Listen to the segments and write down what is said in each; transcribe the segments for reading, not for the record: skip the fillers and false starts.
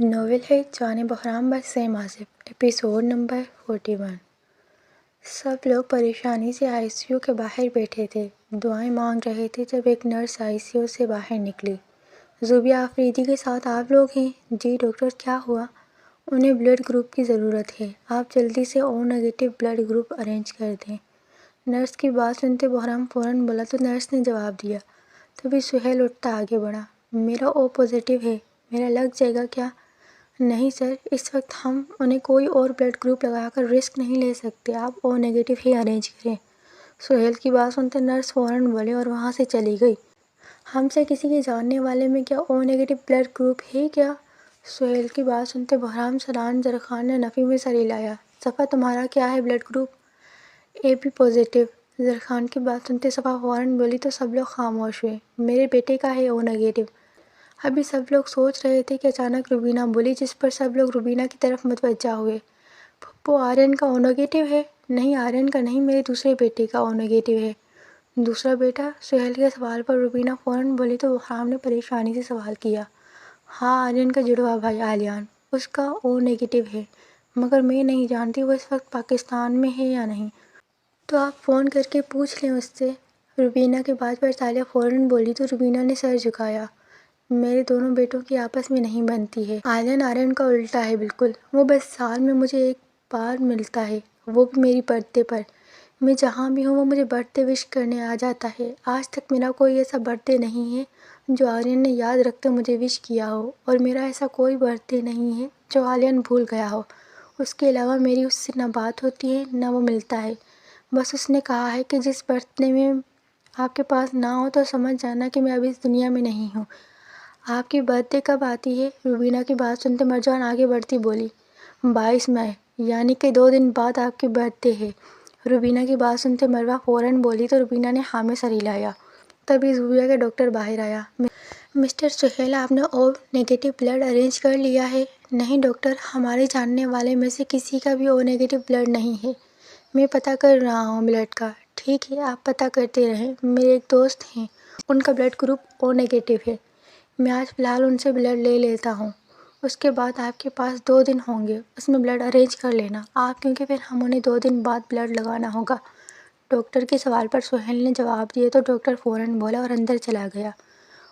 Novel ہے جان بحران by same Asif, episode number 41۔ سب لوگ پریشانی سے آئی سی یو کے باہر بیٹھے تھے، دعائیں مانگ رہے تھے جب ایک نرس آئی سی یو سے باہر نکلی۔ زوبیہ آفریدی کے ساتھ آپ لوگ ہیں؟ جی ڈاکٹر، کیا ہوا؟ انہیں بلڈ گروپ کی ضرورت ہے، آپ جلدی سے او نیگیٹو بلڈ گروپ ارینج کر دیں۔ نرس کی بات سنتے بحران فوراً بولا تو نرس نے جواب دیا۔ تبھی سہیل اٹھتا آگے بڑھا، میرا او پازیٹیو ہے، میرا لگ جائے گا کیا؟ نہیں سر، اس وقت ہم انہیں کوئی اور بلڈ گروپ لگا کر رسک نہیں لے سکتے، آپ او نیگیٹو ہی ارینج کریں۔ سہیل کی بات سنتے نرس فوراً بولے اور وہاں سے چلی گئی۔ ہم سے کسی کے جاننے والے میں کیا او نیگیٹو بلڈ گروپ ہے کیا؟ سہیل کی بات سنتے بحران سلان زرخان نے نفی میں سر ہلایا۔ صفا تمہارا کیا ہے blood group? A B positive. Zarkhan کی بات سنتے صفا فوراً بولی تو سب لوگ خاموش ہوئے۔ میرے بیٹے کا ہے او نیگیٹو۔ ابھی سب لوگ سوچ رہے تھے کہ اچانک روبینہ بولی، جس پر سب لوگ روبینہ کی طرف متوجہ ہوئے۔ پھپھو آرین کا او نیگیٹو ہے؟ نہیں، آرین کا نہیں، میرے دوسرے بیٹے کا او نیگیٹو ہے۔ دوسرا بیٹا؟ سہیل کے سوال پر روبینہ فوراً بولی تو بحران نے پریشانی سے سوال کیا۔ ہاں، آرین کا جڑواں بھائی عالیان، اس کا او نیگیٹو ہے، مگر میں نہیں جانتی وہ اس وقت پاکستان میں ہے یا نہیں۔ تو آپ فون کر کے پوچھ لیں اس سے۔ روبینہ کی بات پر تالیہ فوراً بولی تو روبینہ نے سر جھکایا۔ میرے دونوں بیٹوں کی آپس میں نہیں بنتی ہے، عالیان آرین کا الٹا ہے بالکل، وہ بس سال میں مجھے ایک بار ملتا ہے، وہ بھی میری برتھ ڈے پر۔ میں جہاں بھی ہوں وہ مجھے برتھ ڈے وش کرنے آ جاتا ہے۔ آج تک میرا کوئی ایسا برتھ ڈے نہیں ہے جو آرین نے یاد رکھتے مجھے وش کیا ہو، اور میرا ایسا کوئی برتھ ڈے نہیں ہے جو عالیان بھول گیا ہو۔ اس کے علاوہ میری اس سے نہ بات ہوتی ہے نہ وہ ملتا ہے۔ بس اس نے کہا ہے کہ جس برتھ ڈے میں آپ کے پاس نہ ہو تو سمجھ جانا کہ میں اب اس دنیا میں نہیں ہوں۔ آپ کی برتھ ڈے کب آتی ہے؟ روبینہ کی بات سنتے مرجان آگے بڑھتی بولی، 22 مئی، یعنی کہ 2 دن بعد آپ کی برتھ ڈے ہے۔ روبینہ کی بات سنتے مروہ فوراً بولی تو روبینہ نے ہاں میں سر ہلایا۔ تبھی زوبیہ کا ڈاکٹر باہر آیا۔ مسٹر سہیل، آپ نے او نیگیٹو بلڈ ارینج کر لیا ہے؟ نہیں ڈاکٹر، ہمارے جاننے والے میں سے کسی کا بھی او نیگیٹو بلڈ نہیں ہے، میں پتہ کر رہا ہوں بلڈ کا۔ ٹھیک ہے، آپ پتہ کرتے رہیں، میرے ایک دوست ہیں، ان کا بلڈ گروپ او نیگیٹو ہے، میں آج فی الحال ان سے بلڈ لے لیتا ہوں، اس کے بعد آپ کے پاس 2 دن ہوں گے، اس میں بلڈ ارینج کر لینا آپ، کیونکہ پھر ہم انہیں 2 دن بعد بلڈ لگانا ہوگا۔ ڈاکٹر کے سوال پر سہیل نے جواب دیا تو ڈاکٹر فوراً بولا اور اندر چلا گیا۔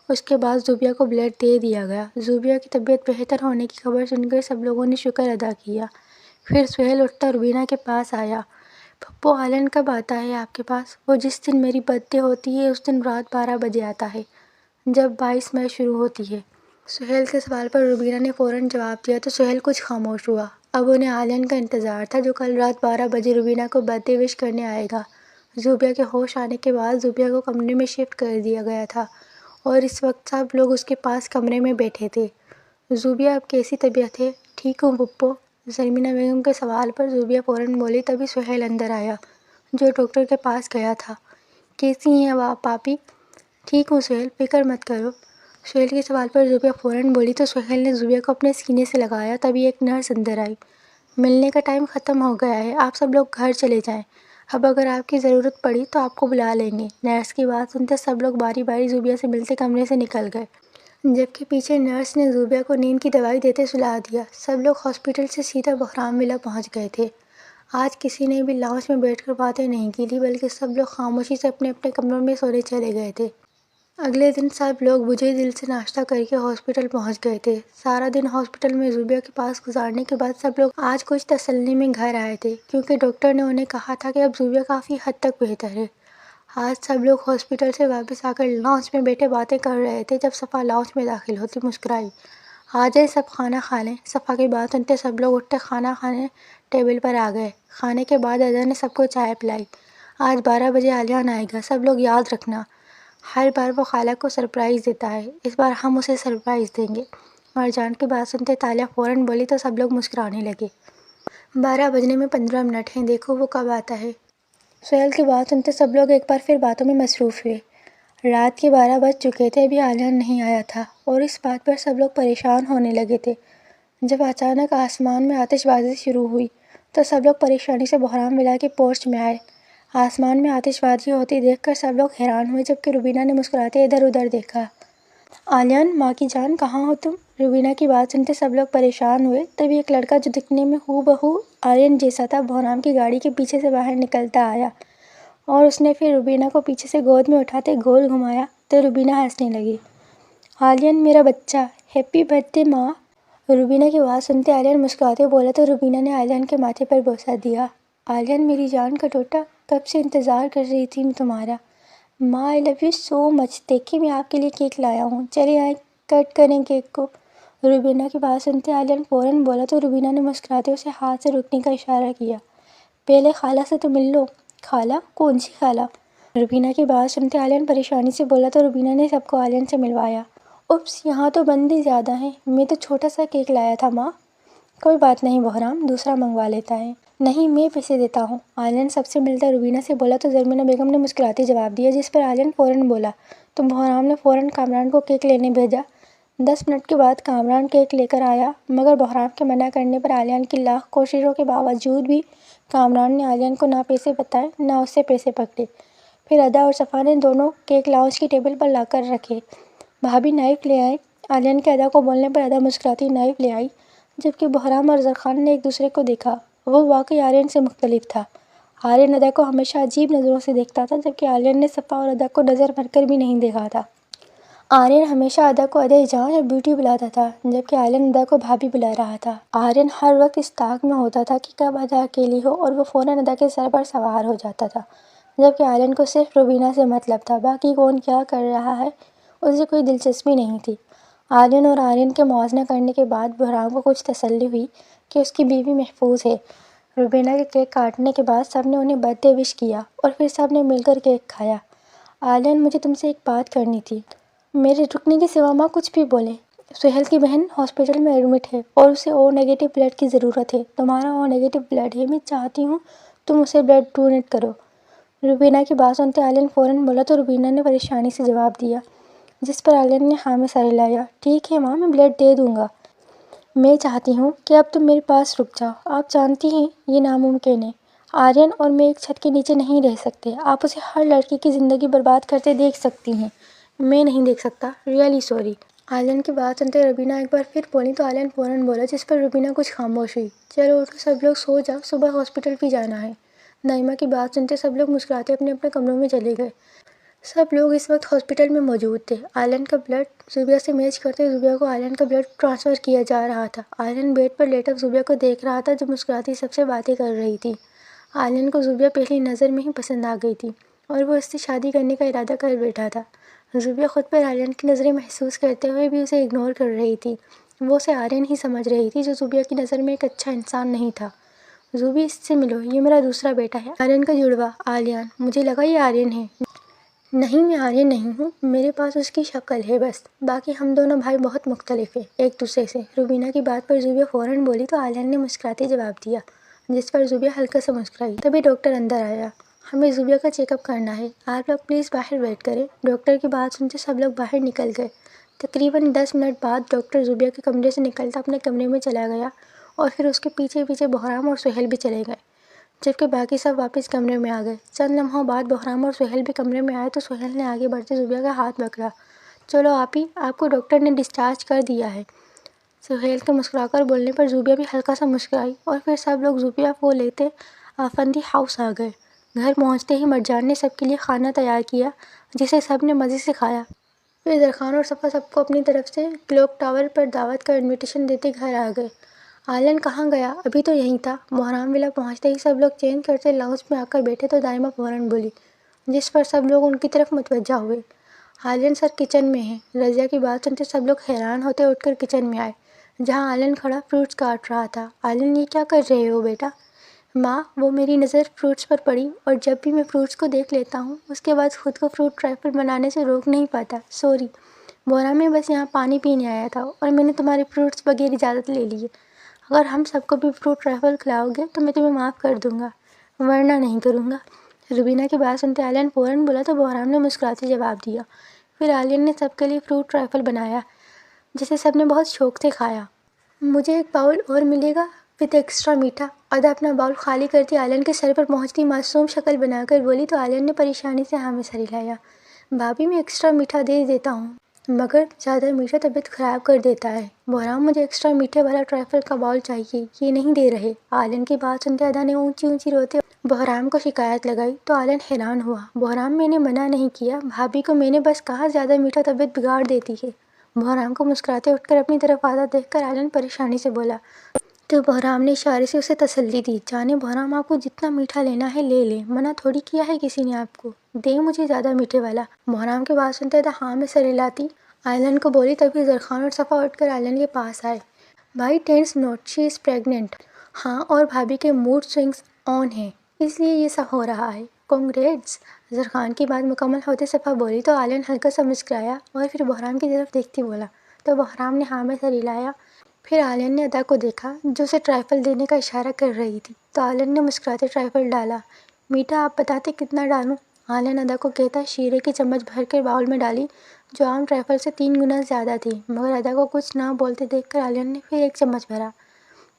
اس کے بعد زوبیہ کو بلڈ دے دیا گیا۔ زوبیہ کی طبیعت بہتر ہونے کی خبر سن کر سب لوگوں نے شکر ادا کیا۔ پھر سہیل اٹھتا روبینہ کے پاس آیا۔ پھپھو آرین کب آتا ہے آپ کے پاس؟ وہ جس دن میری برتھ ڈے ہوتی ہے اس دن رات 12 بجے آتا ہے، جب 22 مئی شروع ہوتی ہے۔ سہیل کے سوال پر روبینہ نے فوراً جواب دیا تو سہیل کچھ خاموش ہوا۔ اب انہیں عالیان کا انتظار تھا جو کل رات 12 بجے روبینہ کو برتھ ڈے وش کرنے آئے گا۔ زوبیہ کے ہوش آنے کے بعد زوبیہ کو کمرے میں شفٹ کر دیا گیا تھا اور اس وقت سب لوگ اس کے پاس کمرے میں بیٹھے تھے۔ زوبیہ اب کیسی طبیعت ہے؟ ٹھیک ہوں پھپھو۔ زرمینہ بیگم کے سوال پر زوبیہ فوراً بولی تبھی سہیل اندر آیا جو ڈاکٹر کے پاس گیا تھا۔ کیسی ہیں اب آپ پاپی؟ ٹھیک ہوں سہیل، فکر مت کرو۔ سہیل کے سوال پر زوبیہ فوراً بولی تو سہیل نے زوبیہ کو اپنے سینے سے لگایا۔ تبھی ایک نرس اندر آئی۔ ملنے کا ٹائم ختم ہو گیا ہے، آپ سب لوگ گھر چلے جائیں، اب اگر آپ کی ضرورت پڑی تو آپ کو بلا لیں گے۔ نرس کی بات سنتے سب لوگ باری باری زوبیہ سے ملتے کمرے سے نکل گئے، جبکہ پیچھے نرس نے زوبیہ کو نیند کی دوائی دیتے سلا دیا۔ سب لوگ ہاسپٹل سے سیدھا بحران ولا پہنچ گئے تھے۔ آج کسی نے بھی لاؤنج میں بیٹھ کر باتیں نہیں کی تھی، بلکہ سب لوگ خاموشی سے اپنے اپنے کمروں میں سونے چلے گئے تھے۔ اگلے دن سب لوگ بجھے دل سے ناشتہ کر کے ہاسپٹل پہنچ گئے تھے۔ سارا دن ہاسپٹل میں زوبیہ کے پاس گزارنے کے بعد سب لوگ آج کچھ تسلی میں گھر آئے تھے، کیونکہ ڈاکٹر نے انہیں کہا تھا کہ اب زوبیہ کافی حد تک بہتر ہے۔ آج سب لوگ ہاسپٹل سے واپس آ کر لاؤنج میں بیٹھے باتیں کر رہے تھے جب صفا لاؤنج میں داخل ہوتی مسکرائی، آ جائیں سب کھانا کھا لیں۔ صفا کی بات سنتے سب لوگ اٹھتے کھانا کھانے ٹیبل پر آ گئے۔ کھانے کے بعد ادا نے سب کو چائے پلائی۔ آج 12 بجے عالیان آئے گا، سب لوگ یاد رکھنا، ہر بار وہ خالہ کو سرپرائز دیتا ہے، اس بار ہم اسے سرپرائز دیں گے۔ مرجان کی بات سنتے تالیہ فوراً بولی تو سب لوگ مسکرانے لگے۔ 12 بجنے میں 15 منٹ ہیں، دیکھو وہ کب آتا ہے۔ سہیل کی بات سنتے سب لوگ ایک بار پھر باتوں میں مصروف ہوئے۔ رات کے 12 بج چکے تھے، ابھی عالیان نہیں آیا تھا اور اس بات پر سب لوگ پریشان ہونے لگے تھے۔ جب اچانک آسمان میں آتش بازی شروع ہوئی تو سب لوگ پریشانی سے بحران ولا کے پورچ میں آئے۔ آسمان میں آتش بازی ہوتی دیکھ کر سب لوگ حیران ہوئے، جبکہ روبینہ نے مسکراتے ادھر ادھر دیکھا۔ عالیان، ماں کی جان، کہاں ہو تم؟ روبینہ کی بات سنتے سب لوگ پریشان ہوئے۔ تب ایک لڑکا جو دکھنے میں ہو بہو آرین جیسا تھا بحرام کی گاڑی کے پیچھے سے باہر نکلتا آیا اور اس نے پھر روبینہ کو پیچھے سے گود میں اٹھاتے گول گھمایا تو روبینہ ہنسنے لگی۔ آرین میرا بچہ، ہیپی برتھ ڈے ماں۔ روبینہ کی بات سنتے آرین مسکراتے بولا تو روبینہ نے آرین کے ماتھے پر بوسہ دیا۔ آرین میری جان کا ٹوٹا، کب سے انتظار کر رہی تھی میں تمہارا۔ ماں آئی لو یو سو مچ۔ دیکھیے میں آپ کے لیے کیک لایا ہوں، چلے آئیں کٹ کریں کیک کو۔ روبینہ کی بات سنتے آرین فوراً بولا تو روبینہ نے مسکراتے اسے ہاتھ سے رکنے کا اشارہ کیا۔ پہلے خالہ سے تو مل لو۔ خالہ؟ کون سی خالہ؟ روبینہ کی بات سنتے آرین پریشانی سے بولا تو روبینہ نے سب کو آرین سے ملوایا۔ اپس، یہاں تو بندے زیادہ ہیں، میں تو چھوٹا سا کیک لایا تھا ماں۔ کوئی بات نہیں بحرام، دوسرا منگوا لیتا ہے۔ نہیں، میں پیسے دیتا ہوں۔ آرین سب سے ملتا روبینہ سے بولا تو زرمینہ بیگم نے مسکراتے جواب دیا، جس پر آرین فوراً بولا تو بحرام نے فوراً کامران کو کیک لینے بھیجا۔ 10 منٹ کے بعد کامران کیک لے کر آیا، مگر بحرام کے منع کرنے پر آرین کی لاکھ کوششوں کے باوجود بھی کامران نے آرین کو نہ پیسے بتائے نہ اس سے پیسے پکڑے۔ پھر ادا اور صفا نے دونوں کیک لاؤنج کی ٹیبل پر لا کر رکھے۔ بھابی نائف لے آئیں۔ آرین کے ادا کو بولنے پر ادا مسکراتی نائف لے آئی، جبکہ بحرام اور زرخان نے ایک دوسرے کو دیکھا۔ وہ واقعی آرین سے مختلف تھا۔ آرین ادا کو ہمیشہ عجیب نظروں سے دیکھتا تھا، جبکہ آرین نے صفا اور ادا کو نظر بھر کر بھی نہیں دیکھا تھا۔ آرین ہمیشہ ادا کو ادے جان یا بیوٹی بلاتا تھا، جبکہ آرین ادا کو بھابی بلا رہا تھا۔ آرین ہر وقت اس طاق میں ہوتا تھا کہ کب ادا اکیلی ہو اور وہ فوراً ادا کے سر پر سوار ہو جاتا تھا، جبکہ آرین کو صرف روبینہ سے مطلب تھا، باقی کون کیا کر رہا ہے اسے کوئی دلچسپی نہیں تھی۔ آرین اور آرین کے موازنہ کرنے کے بعد بحرام کو کچھ تسلی ہوئی کہ اس کی بیوی محفوظ ہے۔ روبینہ کے کیک کاٹنے کے بعد سب نے انہیں برتھ ڈے وش کیا اور پھر سب نے مل کر کیک کھایا۔ آرین، مجھے تم سے ایک بات کرنی تھی۔ میرے رکنے کے سوا ماں کچھ بھی بولیں۔ سہیل کی بہن ہاسپٹل میں ایڈمٹ ہے اور اسے او نیگیٹو بلڈ کی ضرورت ہے۔ تمہارا او نیگیٹو بلڈ ہے، میں چاہتی ہوں تم اسے بلڈ ڈونیٹ کرو۔ روبینہ کی بات سنتے آرین فوراً بولا تو روبینہ نے پریشانی سے جواب دیا، جس پر آرین نے ہاں میں سر ہلایا۔ ٹھیک ہے ماں، میں بلڈ دے دوں گا۔ میں چاہتی ہوں کہ اب تم میرے پاس رک جاؤ، آپ جانتی ہیں یہ ناممکن ہے۔ آرین اور میں ایک چھت کے نیچے نہیں رہ سکتے، آپ اسے ہر لڑکی کی زندگی برباد کرتے دیکھ سکتی ہیں، میں نہیں دیکھ سکتا، ریئلی سوری۔ آرین کی بات سنتے روبینہ ایک بار پھر بولی تو آرین فوراً بولا، جس پر روبینہ کچھ خاموش ہوئی۔ چلو اٹھو سب لوگ، سو جاؤ، صبح ہاسپٹل بھی جانا ہے۔ نائمہ کی بات سنتے سب لوگ مسکراتے اپنے اپنے کمروں میں چلے گئے۔ سب لوگ اس وقت ہاسپٹل میں موجود تھے۔ آرین کا بلڈ زوبیہ سے میچ کرتے زوبیہ کو آرین کا بلڈ ٹرانسفر کیا جا رہا تھا۔ آرین بیڈ پر لیٹا زوبیہ کو دیکھ رہا تھا، جو مسکراتی سب سے باتیں کر رہی تھی۔ آرین کو زوبیہ پہلی نظر میں ہی پسند آ گئی تھی اور وہ اس سے شادی کرنے کا ارادہ کر بیٹھا تھا۔ زوبیہ خود پر آرین کی نظریں محسوس کرتے ہوئے بھی اسے اگنور کر رہی تھی۔ وہ اسے آرین ہی سمجھ رہی تھی، جو زوبیہ کی نظر میں ایک اچھا انسان نہیں تھا۔ زوبی، اس سے ملو، یہ میرا دوسرا بیٹا ہے، آرین کا جڑواں آلیان۔ مجھے لگا یہ آرین ہے۔ نہیں، میں آرین نہیں ہوں، میرے پاس اس کی شکل ہے بس، باقی ہم دونوں بھائی بہت مختلف ہیں ایک دوسرے سے۔ روبینہ کی بات پر زوبیہ فوراً بولی تو آلیان نے مسکراتے جواب دیا، جس پر زوبیہ ہلکا سا مسکرائی۔ تبھی ڈاکٹر اندر آیا۔ ہمیں زوبیہ کا چیک اپ کرنا ہے، آپ لوگ پلیز باہر ویٹ کریں۔ ڈاکٹر کی بات سنتے سب لوگ باہر نکل گئے۔ تقریباً 10 منٹ بعد ڈاکٹر زوبیہ کے کمرے سے نکلتا اپنے کمرے میں چلا گیا اور پھر اس کے پیچھے پیچھے بحرام اور سہیل بھی چلے گئے، جبکہ باقی سب واپس کمرے میں آ گئے۔ چند لمحوں بعد بحرام اور سہیل بھی کمرے میں آئے تو سہیل نے آگے بڑھتے زوبیہ کا ہاتھ پکڑا۔ چلو آپی، آپ کو ڈاکٹر نے ڈسچارج کر دیا ہے۔ سہیل کے مسکرا کر بولنے پر زوبیہ بھی ہلکا سا مسکرائی اور پھر سب لوگ زوبیہ کو لیتے آفندی ہاؤس آ گئے۔ گھر پہنچتے ہی مرجان نے سب کے لیے کھانا تیار کیا، جسے سب نے مزے سے کھایا۔ پھر زرخان اور صفا سب کو اپنی طرف سے کلوک ٹاور پر دعوت کا انویٹیشن دیتے گھر آ گئے۔ آرین کہاں گیا؟ ابھی تو یہیں تھا۔ بحرام ولا پہنچتے ہی سب لوگ چینج کرتے لاؤنج میں آ کر بیٹھے تو دائمہ فوراً بولی، جس پر سب لوگ ان کی طرف متوجہ ہوئے۔ آرین سر کچن میں ہے۔ رضیہ کی بات سنتے سب لوگ حیران ہوتے اٹھ کر کچن میں آئے، جہاں آرین کھڑا فروٹس کاٹ رہا تھا۔ آرین، یہ کیا کر رہے ہو بیٹا؟ ماں، وہ میری نظر فروٹس پر پڑی اور جب بھی میں فروٹس کو دیکھ لیتا ہوں اس کے بعد خود کو فروٹ ٹرائفل بنانے سے روک نہیں پاتا، سوری۔ بحرام، میں بس یہاں پانی پینے آیا تھا اور میں نے تمہارے فروٹس بغیر اجازت لے لیے۔ اگر ہم سب کو بھی فروٹ ٹرائفل کھلاؤ گے تو میں تمہیں معاف کر دوں گا، ورنہ نہیں کروں گا۔ روبینہ کی بات سنتے آرین فوراً بولا تو بحرام نے مسکراتے جواب دیا۔ پھر آرین نے سب کے لیے فروٹ ٹرائفل بنایا، جسے سب نے بہت شوق سے کھایا۔ مجھے ایک باؤل اور ملے گا وتھ ایکسٹرا میٹھا؟ ادا اپنا باؤل خالی کرتی آرین کے سر پر پہنچتی معصوم شکل بنا کر بولی تو آرین نے پریشانی سے ہاں میں سر ہلایا۔ بھابی، میں ایکسٹرا میٹھا دے دیتا ہوں۔ مگر زیادہ میٹھا طبیعت خراب کر دیتا ہے۔ بحرام مجھے ایکسٹرا میٹھے والا ٹرائفل کا باؤل چاہیے، یہ نہیں دے رہے۔ آلن کی بات سنتے ادا نے اونچی اونچی روتے بحرام کو شکایت لگائی تو آلن حیران ہوا۔ بحرام میں نے منع نہیں کیا، بھابھی کو میں نے بس کہا زیادہ میٹھا طبیعت بگاڑ دیتی ہے۔ بحرام کو مسکراتے اٹھ کر اپنی طرف آتا دیکھ کر آلن پریشانی سے بولا تو بحرام نے اشارے سے اسے تسلی دی۔ جانے بحرام، آپ کو جتنا میٹھا لینا ہے لے لیں، منع تھوڑی کیا ہے کسی نے آپ کو، دیں مجھے زیادہ میٹھے والا۔ بحرام کی بات سنتے ادا ہاں میں سر ہلاتی آلن کو بولی، تبھی زرخان اور صفا اٹھ کر آلن کے پاس آئے۔ بھائی ٹینس نوٹ، شی از پریگننٹ۔ ہاں، اور بھابھی کے موڈ سوئنگز آن ہیں، اس لیے یہ سب ہو رہا ہے۔ کنگریٹس۔ زرخان کی بات مکمل ہوتے صفا بولی تو آلن ہلکا سا مسکرایا اور پھر بحرام کی طرف دیکھتی بولا تو بحرام نے ہاں میں سر ہلایا۔ پھر آلن نے ادا کو دیکھا جو اسے ٹرائفل دینے کا اشارہ کر رہی تھی تو آلن نے مسکراتے ٹرائفل ڈالا۔ میٹھا آپ بتاتے کتنا ڈالوں؟ آلن ادا کو کہتا شیرے کی چمچ بھر کر باؤل میں ڈالی جو عام ٹرائفل سے 3 گنا زیادہ تھی، مگر ادا کو کچھ نہ بولتے دیکھ کر آلن نے پھر ایک چمچ بھرا۔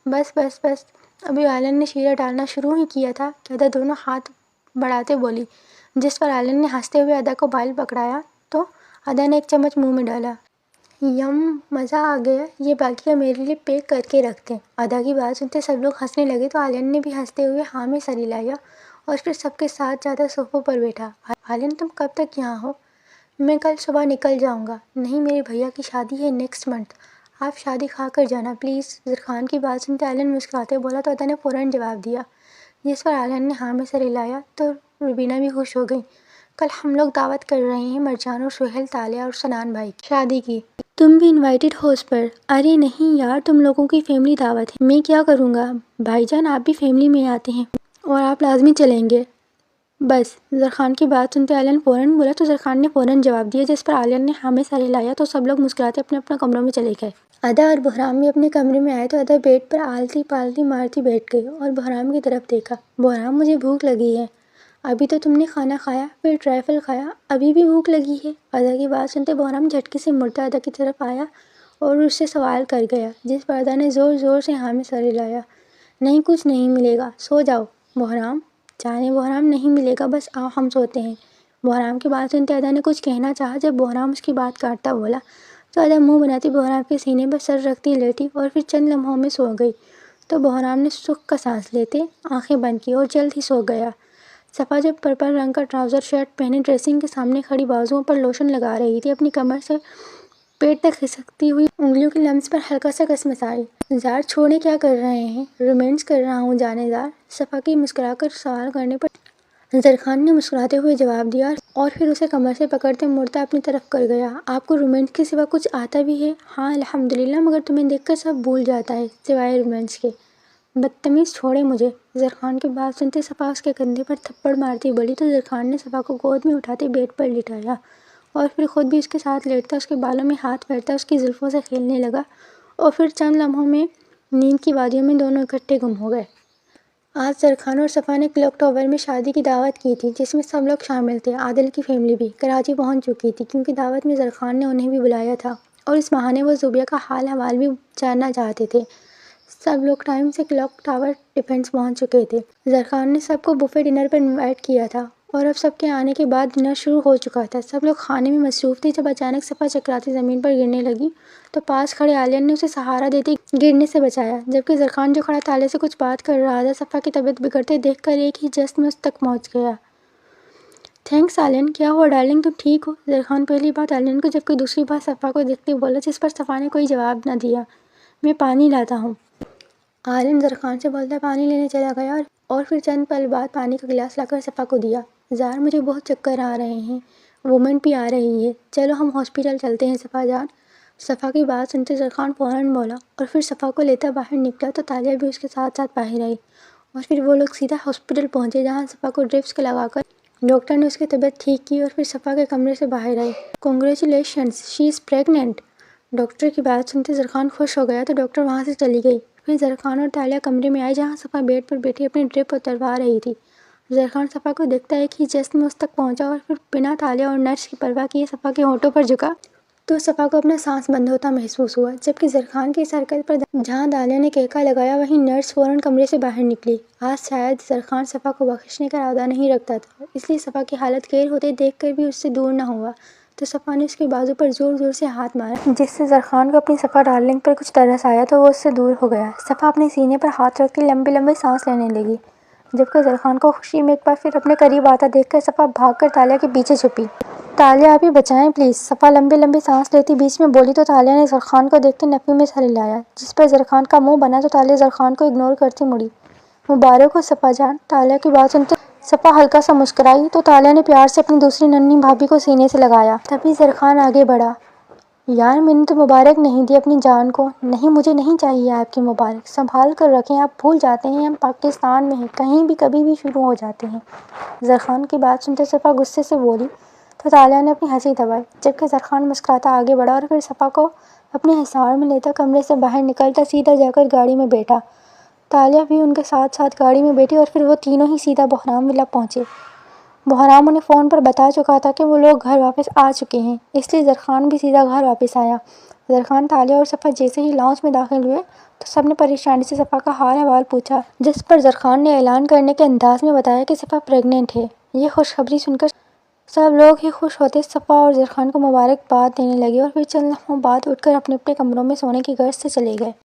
بس بس بس۔ ابھی آلن نے شیرہ ڈالنا شروع ہی کیا تھا کہ ادا دونوں ہاتھ بڑھاتے بولی، جس پر آلن نے ہنستے ہوئے ادا کو بائل پکڑایا تو ادا نے ایک چمچ منہ میں ڈالا۔ یم، مزہ آ گیا، یہ باقی کا میرے لیے پیک کر کے رکھ دیں۔ ادا کی بات سنتے سب لوگ ہنسنے لگے تو آلن نے بھی ہنستے ہوئے ہاں میں سر ہلایا اور پھر سب کے ساتھ زیادہ صوفوں پر بیٹھا۔ آلن تم کب تک یہاں ہو؟ میں کل صبح نکل جاؤں گا۔ نہیں، میرے بھیا کی شادی ہے نیکسٹ منتھ، آپ شادی کھا کر جانا پلیز۔ زرخان کی بات سنتے آلن مسکراتے بولا تو ادا نے فوراً جواب دیا، جس پر آلن نے ہاں میں سر ہلایا تو روبینہ بھی خوش ہو گئی۔ کل ہم لوگ دعوت کر رہے ہیں مرجان اور سہیل، تالیہ اور سنان بھائی کی شادی کی، تم بھی انوائٹڈ ہو اس پر۔ ارے نہیں یار، تم لوگوں کی فیملی دعوت ہے، میں کیا کروں گا؟ بھائی جان آپ بھی فیملی میں آتے ہیں اور آپ لازمی چلیں گے۔ بس۔ زرخان کی بات سنتے آلن فوراً بولا تو زرخان نے فوراً جواب دیا، جس پر آلن نے ہاں میں سر ہلایا تو سب لوگ مسکراتے اپنے اپنے کمروں میں چلے گئے۔ ادا اور بحرام بھی اپنے کمرے میں آئے تو ادا بیڈ پر آلتی پالتی مارتی بیٹھ گئی اور بحرام کی طرف دیکھا۔ بحرام، مجھے بھوک لگی ہے۔ ابھی تو تم نے کھانا کھایا، پھر ٹرائفل کھایا، ابھی بھی بھوک لگی ہے؟ ادا کی بات سنتے بحرام جھٹکے سے مڑتا ادا کی طرف آیا اور اس سے سوال کر گیا، جس پر ادا نے زور زور سے ہاں میں سر ہلایا۔ نہیں، کچھ نہیں ملے گا، سو جاؤ۔ بحرام، جانے بحرام، نہیں ملے گا، بس آؤ ہم سوتے ہیں۔ بحرام کی بات سنتے ادا نے کچھ کہنا چاہا جب بحرام اس کی بات کاٹتا بولا تو ادا منہ بناتی بحرام کے سینے پر سر رکھتی لیٹی اور پھر چند لمحوں میں سو گئی تو بحرام نے سکھ کا سانس لیتے آنکھیں بند کی اور جلد ہی سو گیا۔ صفا جو پرپل رنگ کا ٹراؤزر شرٹ پہنے ڈریسنگ کے سامنے کھڑی بازوؤں پر لوشن لگا رہی تھی، اپنی کمر سے پیٹ تک کھسکتی ہوئی انگلیوں کے لمس پر ہلکا سا کسمسائی۔ زار چھوڑے کیا کر رہے ہیں؟ رومانس کر رہا ہوں جانے زار۔ صفا کی مسکرا کر سوال کرنے پر زرخان نے مسکراتے ہوئے جواب دیا اور پھر اسے کمر سے پکڑتے مڑتا اپنی طرف کر گیا۔ آپ کو رومانس کے سوا کچھ آتا بھی ہے؟ ہاں الحمدللہ، مگر تمہیں دیکھ کر سب بھول جاتا ہے سوائے رومانس کے۔ بدتمیز، چھوڑے مجھے۔ زرخان کی بات سنتے صفا اس کے کندھے پر تھپڑ مارتی بولی تو زرخان نے صفا کو گود میں اٹھاتے بیڈ پر لٹایا اور پھر خود بھی اس کے ساتھ لیٹتا اس کے بالوں میں ہاتھ پھیرتا اس کی زلفوں سے کھیلنے لگا اور پھر چند لمحوں میں نیند کی وادیوں میں دونوں اکٹھے گم ہو گئے۔ آج زرخان اور صفا نے کلاک ٹاور میں شادی کی دعوت کی تھی جس میں سب لوگ شامل تھے۔ عادل کی فیملی بھی کراچی پہنچ چکی تھی کیونکہ دعوت میں زرخان نے انہیں بھی بلایا تھا اور اس بہانے وہ زوبیہ کا حال حوال بھی جاننا چاہتے تھے۔ سب لوگ ٹائم سے کلاک ٹاور ڈیفینس پہنچ چکے تھے۔ زرخان نے سب کو بفے ڈنر پر انوائٹ کیا تھا اور اب سب کے آنے کے بعد ڈنر شروع ہو چکا تھا۔ سب لوگ کھانے میں مصروف تھے جب اچانک صفا چکراتی زمین پر گرنے لگی تو پاس کھڑے آلن نے اسے سہارا دیتے گرنے سے بچایا، جبکہ زرخان جو کھڑا تالیہ سے کچھ بات کر رہا تھا صفا کی طبیعت بگڑتے دیکھ کر ایک ہی جست میں اس تک پہنچ گیا۔ تھینکس آلن، کیا ہوا ڈارلنگ، تم ٹھیک ہو؟ زرخان پہلی بات آلن کو جبکہ دوسری بات صفا کو دیکھتے بولا، جس پر صفا نے کوئی جواب نہ دیا۔ میں پانی لاتا ہوں۔ آلن زرخان سے بولتا پانی لینے چلا گیا اور پھر چند پل بعد پانی کا گلاس لا کر صفا کو دیا۔ زار، مجھے بہت چکر آ رہے ہیں، وومن بھی آ رہی ہے، چلو ہم ہاسپٹل چلتے ہیں صفا جان۔ صفا کی بات سنتے زرخان فوراً بولا اور پھر صفا کو لیتا باہر نکلا تو تالیہ بھی اس کے ساتھ ساتھ باہر آئی اور پھر وہ لوگ سیدھا ہاسپٹل پہنچے جہاں صفا کو ڈرپس لگا کر ڈاکٹر نے اس کی طبیعت ٹھیک کی اور پھر صفا کے کمرے سے باہر آئی۔ کنگریچولیشنز، شی از پریگننٹ۔ ڈاکٹر کی بات سنتے زرخان خوش ہو گیا تو ڈاکٹر وہاں سے چلی گئی۔ پھر زرخان اور تالیہ کمرے میں آئے جہاں صفا بیڈ پر بیٹھی اپنی ڈرپ اتروا رہی تھی۔ زرخان صفا کو دیکھتا ایک ہی جست میں اس تک پہنچا اور پھر بنا تالیہ اور نرس کی پرواہ کیے صفا کے ہونٹوں پر جھکا تو صفا کو اپنا سانس بند ہوتا محسوس ہوا، جبکہ زرخان کی اس حرکت پر جہاں تالیہ نے کہکا لگایا وہیں نرس فوراً کمرے سے باہر نکلی۔ آج شاید زرخان صفا کو بخشنے کا ارادہ نہیں رکھتا تھا، اس لیے صفا کی حالت کیئر ہوتے دیکھ کر بھی اس سے دور نہ ہوا تو صفا نے اس کے بازو پر زور زور سے ہاتھ مارا، جس سے زرخان کو اپنی صفا ڈارلنگ پر کچھ ترس آیا تو وہ اس سے دور ہو گیا۔ صفا اپنے سینے پر ہاتھ رکھ کے لمبی لمبی سانس لینے لگی، جبکہ زرخان کو خوشی میں ایک بار پھر اپنے قریب آتا دیکھ کر صفا بھاگ کر تالیہ کے پیچھے چھپی۔ تالیہ آپ ہی بچائیں پلیز، صفا لمبی لمبی سانس لیتی بیچ میں بولی تو تالیہ نے زرخان کو دیکھتے نفی میں سر ہلایا، جس پر زرخان کا منہ بنا تو تالیہ زرخان کو اگنور کرتی مڑی۔ مبارک ہو صفا جان، تالیہ کی بات سنتے صفا ہلکا سا مسکرائی تو تالیہ نے پیار سے اپنی دوسری ننھی بھابھی کو سینے سے لگایا۔ تبھی زرخان آگے بڑھا، یار میں نے تو مبارک نہیں دی اپنی جان کو۔ نہیں مجھے نہیں چاہیے آپ کی مبارک، سنبھال کر رکھیں، آپ بھول جاتے ہیں ہم پاکستان میں ہیں، کہیں بھی کبھی بھی شروع ہو جاتے ہیں۔ زرخان کی بات سنتے صفا غصے سے بولی تو تالیہ نے اپنی ہنسی دبائی، جبکہ زرخان مسکراتا آگے بڑھا اور پھر صفا کو اپنے حصار میں لیتا کمرے سے باہر نکلتا سیدھا جا کر گاڑی میں بیٹھا۔ تالیہ بھی ان کے ساتھ ساتھ گاڑی میں بیٹھی اور پھر وہ تینوں ہی سیدھا بہرام ولا پہنچے۔ بہرام انہیں فون پر بتا چکا تھا کہ وہ لوگ گھر واپس آ چکے ہیں، اس لیے زرخان بھی سیدھا گھر واپس آیا۔ زرخان، تالیہ اور صفا جیسے ہی لاؤنج میں داخل ہوئے تو سب نے پریشانی سے صفا کا حال احوال پوچھا، جس پر زرخان نے اعلان کرنے کے انداز میں بتایا کہ صفا پریگننٹ ہے۔ یہ خوشخبری سن کر سب لوگ ہی خوش ہوتے صفا اور زرخان کو مبارک باد دینے لگے اور پھر چند لمحوں بعد اٹھ کر اپنے اپنے کمروں میں سونے کی غرض سے چلے گئے۔